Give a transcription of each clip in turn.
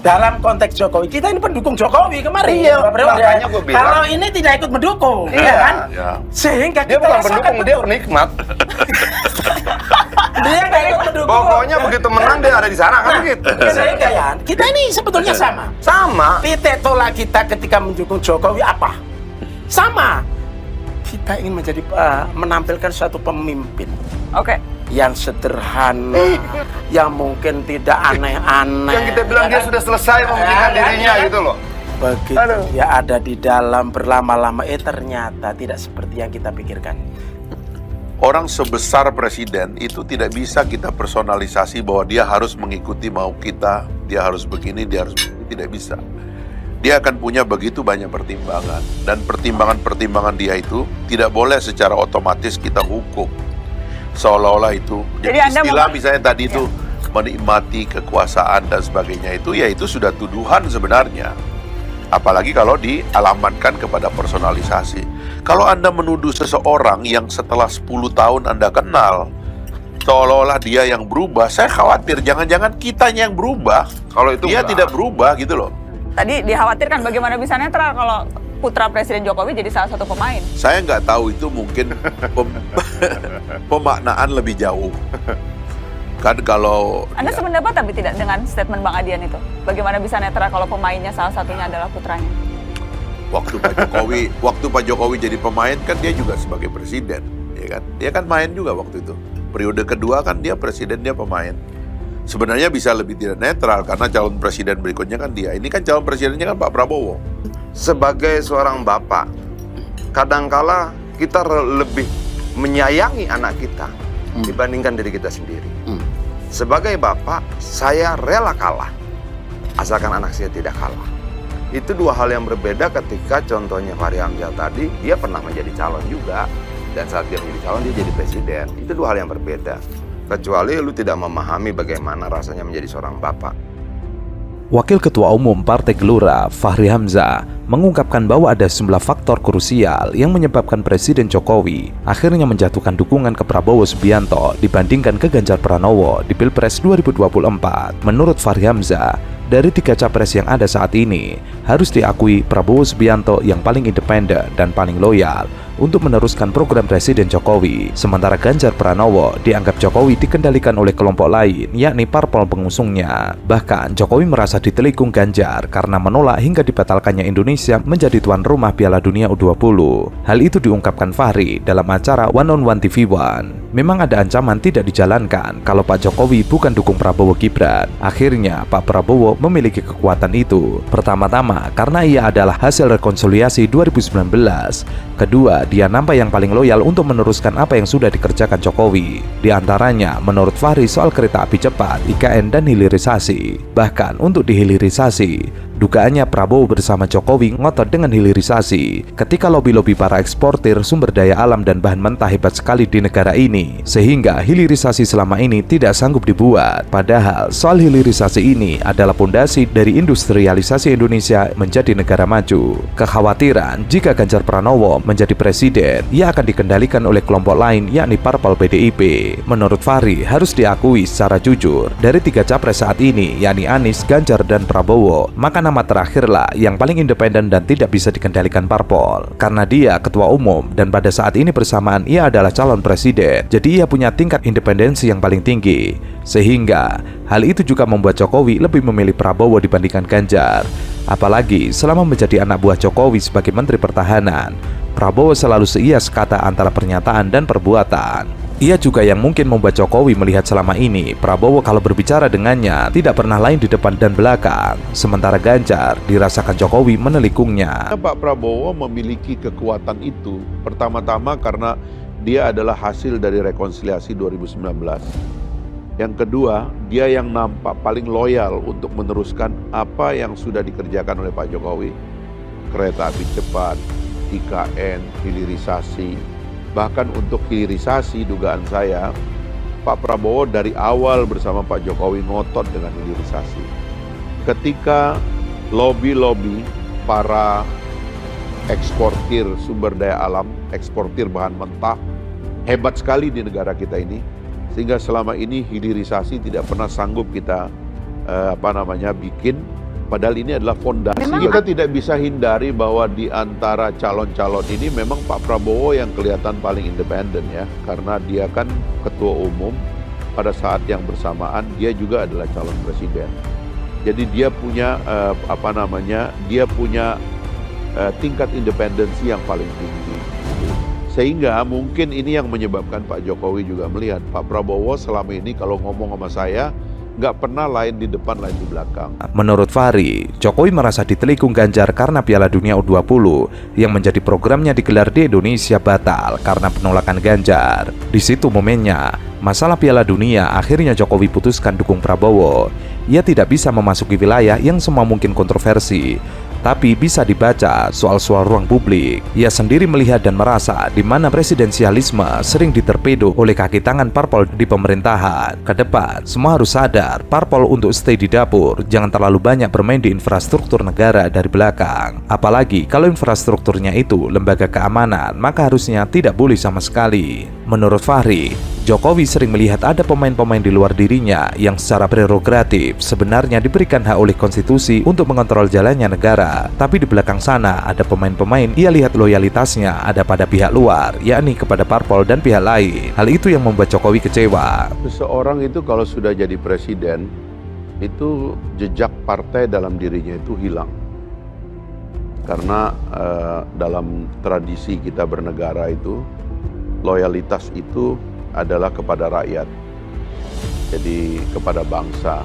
dalam konteks Jokowi, kita ini pendukung Jokowi kemarin. Iya, makanya gue bilang. Kalau ini tidak ikut mendukung, Iya. kan? Ya. Sehingga Dia kita bukan rasakan pendukung, dia penikmat. dia nggak ikut mendukung. Pokoknya begitu menang dia ada di sana kan gitu. Sehingga ya, kita ini sebetulnya sama. Sama. Titik tolak kita ketika mendukung Jokowi apa? Sama. Kita ingin menjadi menampilkan suatu pemimpin Oke. yang sederhana, yang mungkin tidak aneh-aneh. Yang kita bilang dia sudah selesai mementingkan dirinya gitu loh. Begitu Aduh. dia ada di dalam berlama-lama, ternyata tidak seperti yang kita pikirkan. Orang sebesar presiden itu tidak bisa kita personalisasi bahwa dia harus mengikuti mau kita, dia harus begini, dia harus begini, tidak bisa. Dia akan punya begitu banyak pertimbangan, dan pertimbangan-pertimbangan dia itu tidak boleh secara otomatis kita hukum seolah-olah itu. Jadi Anda istilah mau- misalnya tadi itu menikmati kekuasaan dan sebagainya itu, ya itu sudah tuduhan sebenarnya. Apalagi kalau dialamatkan kepada personalisasi. Kalau Anda menuduh seseorang yang setelah 10 tahun Anda kenal, seolah-olah dia yang berubah, saya khawatir jangan-jangan kitanya yang berubah. Kalau itu Dia enggak. tidak berubah gitu loh. Tadi dikhawatirkan bagaimana bisa netral kalau putra Presiden Jokowi jadi salah satu pemain. Saya nggak tahu itu mungkin pemaknaan lebih jauh. Kan kalau Anda ya, sependapat tapi tidak dengan statement Bang Adian itu? Bagaimana bisa netral kalau pemainnya salah satunya adalah putranya? waktu Pak Jokowi jadi pemain kan dia juga sebagai presiden, ya kan? Dia kan main juga waktu itu. Periode kedua kan dia presiden, dia pemain. Sebenarnya bisa lebih tidak netral karena calon presiden berikutnya kan dia. Ini kan calon presidennya kan Pak Prabowo. Sebagai seorang bapak, kadangkala kita lebih menyayangi anak kita dibandingkan diri kita sendiri. Sebagai bapak, saya rela kalah, asalkan anak saya tidak kalah. Itu dua hal yang berbeda ketika contohnya Fahri Hamzah tadi, dia pernah menjadi calon juga. Dan saat dia menjadi calon, dia jadi presiden. Itu dua hal yang berbeda. Kecuali lu tidak memahami bagaimana rasanya menjadi seorang bapak. Wakil Ketua Umum Partai Gelora, Fahri Hamzah, mengungkapkan bahwa ada sejumlah faktor krusial yang menyebabkan Presiden Jokowi akhirnya menjatuhkan dukungan ke Prabowo Subianto dibandingkan ke Ganjar Pranowo di Pilpres 2024. Menurut Fahri Hamzah, dari 3 capres yang ada saat ini, harus diakui Prabowo Subianto yang paling independen dan paling loyal untuk meneruskan program Presiden Jokowi. Sementara Ganjar Pranowo dianggap Jokowi dikendalikan oleh kelompok lain, yakni parpol pengusungnya. Bahkan Jokowi merasa ditelikung Ganjar karena menolak hingga dibatalkannya Indonesia menjadi tuan rumah Piala Dunia U20. Hal itu diungkapkan Fahri dalam acara One on One TV One. Memang ada ancaman tidak dijalankan kalau Pak Jokowi bukan dukung Prabowo Gibran. Akhirnya Pak Prabowo memiliki kekuatan itu. Pertama-tama karena ia adalah hasil rekonsiliasi 2019. Kedua, dia nampak yang paling loyal untuk meneruskan apa yang sudah dikerjakan Jokowi. Di antaranya, menurut Fahri soal kereta api cepat, IKN, dan hilirisasi. Bahkan untuk dihilirisasi, dugaannya Prabowo bersama Jokowi ngotot dengan hilirisasi ketika lobi-lobi para eksportir sumber daya alam dan bahan mentah hebat sekali di negara ini, sehingga hilirisasi selama ini tidak sanggup dibuat. Padahal soal hilirisasi ini adalah pondasi dari industrialisasi Indonesia menjadi negara maju. Kekhawatiran jika Ganjar Pranowo menjadi presiden, ia akan dikendalikan oleh kelompok lain yakni parpol PDIP. Menurut Fahri, harus diakui secara jujur, dari 3 capres saat ini yakni Anies, Ganjar, dan Prabowo, maka nama terakhirlah yang paling independen dan tidak bisa dikendalikan parpol. Karena dia ketua umum dan pada saat ini bersamaan ia adalah calon presiden, jadi ia punya tingkat independensi yang paling tinggi. Sehingga hal itu juga membuat Jokowi lebih memilih Prabowo dibandingkan Ganjar. Apalagi selama menjadi anak buah Jokowi sebagai Menteri Pertahanan, Prabowo selalu seias kata antara pernyataan dan perbuatan. Ia juga yang mungkin membuat Jokowi melihat selama ini Prabowo kalau berbicara dengannya tidak pernah lain di depan dan belakang. Sementara Ganjar dirasakan Jokowi menelikungnya. Pak Prabowo memiliki kekuatan itu pertama-tama karena dia adalah hasil dari rekonsiliasi 2019. Yang kedua, dia yang nampak paling loyal untuk meneruskan apa yang sudah dikerjakan oleh Pak Jokowi. Kereta api cepat, IKN, hilirisasi. Bahkan untuk hilirisasi, dugaan saya, Pak Prabowo dari awal bersama Pak Jokowi ngotot dengan hilirisasi. Ketika lobi-lobi para eksportir sumber daya alam, eksportir bahan mentah, hebat sekali di negara kita ini, sehingga selama ini hilirisasi tidak pernah sanggup kita bikin Padahal ini adalah fondasi. Memang Kita tidak bisa hindari bahwa di antara calon-calon ini memang Pak Prabowo yang kelihatan paling independen ya. Karena dia kan ketua umum, pada saat yang bersamaan dia juga adalah calon presiden. Jadi dia punya dia punya tingkat independensi yang paling tinggi. Sehingga mungkin ini yang menyebabkan Pak Jokowi juga melihat Pak Prabowo selama ini kalau ngomong sama saya nggak pernah lain di depan, lain di belakang. Menurut Fahri, Jokowi merasa ditelikung Ganjar karena Piala Dunia U20 yang menjadi programnya digelar di Indonesia batal karena penolakan Ganjar. Di situ momennya, masalah Piala Dunia akhirnya Jokowi putuskan dukung Prabowo. Ia tidak bisa memasuki wilayah yang semua mungkin kontroversi, tapi bisa dibaca soal-soal ruang publik. Ia sendiri melihat dan merasa di mana presidensialisme sering diterpedo oleh kaki tangan parpol di pemerintahan. Ke depan, semua harus sadar parpol untuk stay di dapur, jangan terlalu banyak bermain di infrastruktur negara dari belakang. Apalagi kalau infrastrukturnya itu lembaga keamanan, maka harusnya tidak boleh sama sekali. Menurut Fahri, Jokowi sering melihat ada pemain-pemain di luar dirinya yang secara prerogatif sebenarnya diberikan hak oleh konstitusi untuk mengontrol jalannya negara. Tapi di belakang sana ada pemain-pemain ia lihat loyalitasnya ada pada pihak luar, yakni kepada parpol dan pihak lain. Hal itu yang membuat Jokowi kecewa. Seseorang itu kalau sudah jadi presiden, itu jejak partai dalam dirinya itu hilang. Karena dalam tradisi kita bernegara itu, loyalitas itu adalah kepada rakyat, jadi kepada bangsa.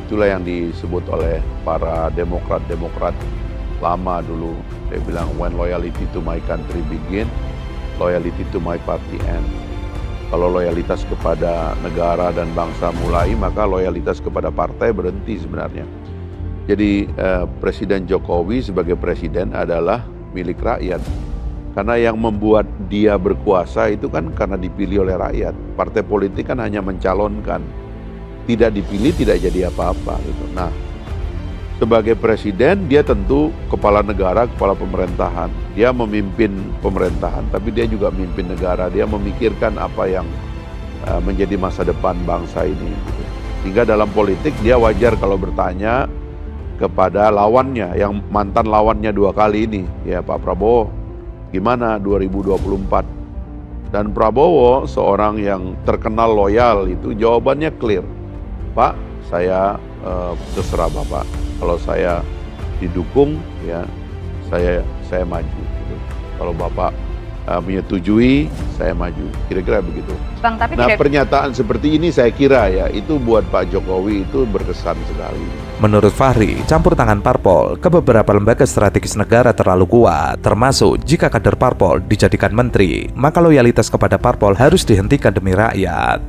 Itulah yang disebut oleh para demokrat lama dulu. Dia bilang, when loyalty to my country begin, loyalty to my party end. Kalau loyalitas kepada negara dan bangsa mulai, maka loyalitas kepada partai berhenti sebenarnya. Jadi Presiden Jokowi sebagai presiden adalah milik rakyat. Karena yang membuat dia berkuasa itu kan karena dipilih oleh rakyat. Partai politik kan hanya mencalonkan. Tidak dipilih tidak jadi apa-apa gitu. Nah, sebagai presiden dia tentu kepala negara, kepala pemerintahan. Dia memimpin pemerintahan, tapi dia juga memimpin negara. Dia memikirkan apa yang menjadi masa depan bangsa ini gitu. Sehingga dalam politik dia wajar kalau bertanya kepada lawannya, yang mantan lawannya 2 kali ini, ya Pak Prabowo, gimana 2024? Dan Prabowo seorang yang terkenal loyal itu jawabannya clear. Pak, saya terserah Bapak. Kalau saya didukung ya saya maju. Gitu. Kalau Bapak menyetujui, saya maju. Kira-kira begitu. Bang, tapi Nah, pernyataan seperti ini saya kira ya itu buat Pak Jokowi itu berkesan sekali. Menurut Fahri, campur tangan parpol ke beberapa lembaga strategis negara terlalu kuat, termasuk jika kader parpol dijadikan menteri, maka loyalitas kepada parpol harus dihentikan demi rakyat.